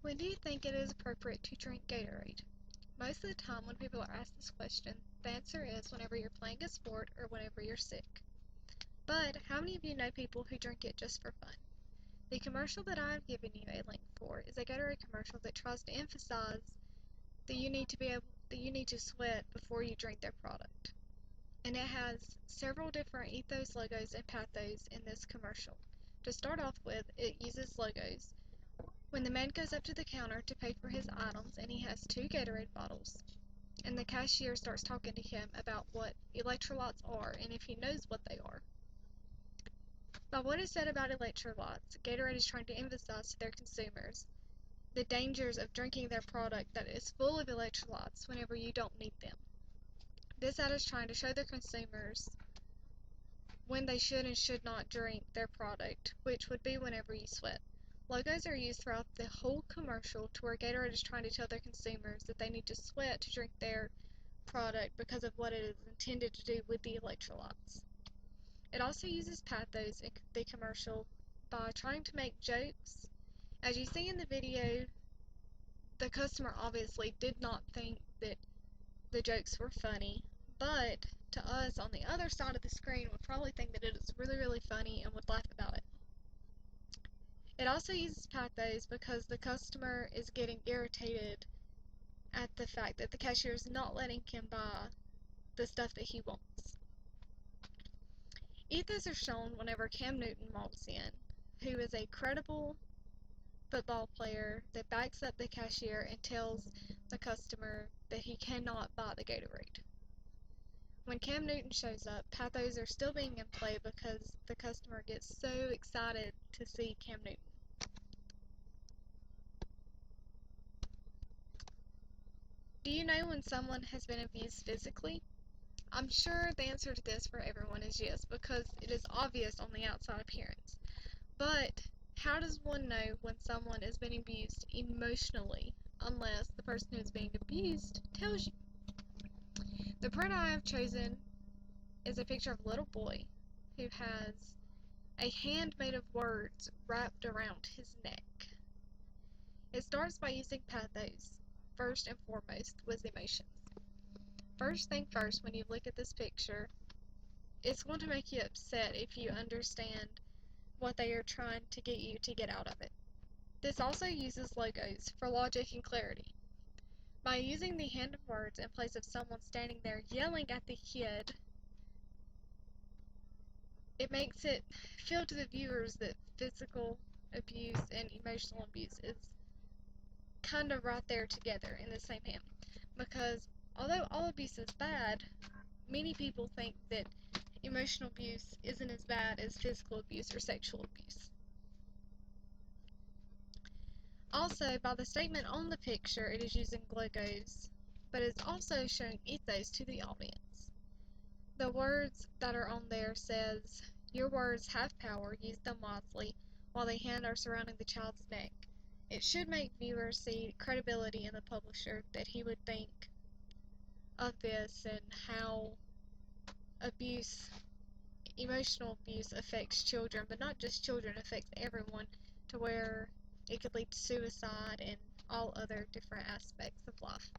When do you think it is appropriate to drink Gatorade? Most of the time when people are asked this question, the answer is whenever you're playing a sport or whenever you're sick. But how many of you know people who drink it just for fun? The commercial that I have given you a link for is a Gatorade commercial that tries to emphasize that you need to sweat before you drink their product. And it has several different ethos, logos, and pathos in this commercial. To start off with, it uses logos. When the man goes up to the counter to pay for his items and he has 2 Gatorade bottles, and the cashier starts talking to him about what electrolytes are and if he knows what they are. By what is said about electrolytes, Gatorade is trying to emphasize to their consumers the dangers of drinking their product that is full of electrolytes whenever you don't need them. This ad is trying to show their consumers when they should and should not drink their product, which would be whenever you sweat. Logos are used throughout the whole commercial to where Gatorade is trying to tell their consumers that they need to sweat to drink their product because of what it is intended to do with the electrolytes. It also uses pathos in the commercial by trying to make jokes. As you see in the video, the customer obviously did not think that the jokes were funny, but to us on the other side of the screen would probably think that it is really, really funny and would laugh about it. It also uses pathos because the customer is getting irritated at the fact that the cashier is not letting him buy the stuff that he wants. Ethos are shown whenever Cam Newton walks in, who is a credible football player that backs up the cashier and tells the customer that he cannot buy the Gatorade. When Cam Newton shows up, pathos are still being in play because the customer gets so excited to see Cam Newton. Do you know when someone has been abused physically? I'm sure the answer to this for everyone is yes, because it is obvious on the outside appearance. But how does one know when someone is being abused emotionally unless the person who is being abused tells you? The print I have chosen is a picture of a little boy who has a hand made of words wrapped around his neck. It starts by using pathos, first and foremost, with emotions. First thing first, when you look at this picture, it's going to make you upset if you understand what they are trying to get you to get out of it. This also uses logos for logic and clarity. By using the hand of words in place of someone standing there yelling at the kid, it makes it feel to the viewers that physical abuse and emotional abuse is kind of right there together in the same hand. Because although all abuse is bad, many people think that emotional abuse isn't as bad as physical abuse or sexual abuse. Also, by the statement on the picture, it is using logos, but it's also showing ethos to the audience. The words that are on there says, "Your words have power, use them wisely," while the hand are surrounding the child's neck. It should make viewers see credibility in the publisher, that he would think of this and how emotional abuse affects children, but not just children, it affects everyone, to where it could lead to suicide and all other different aspects of life.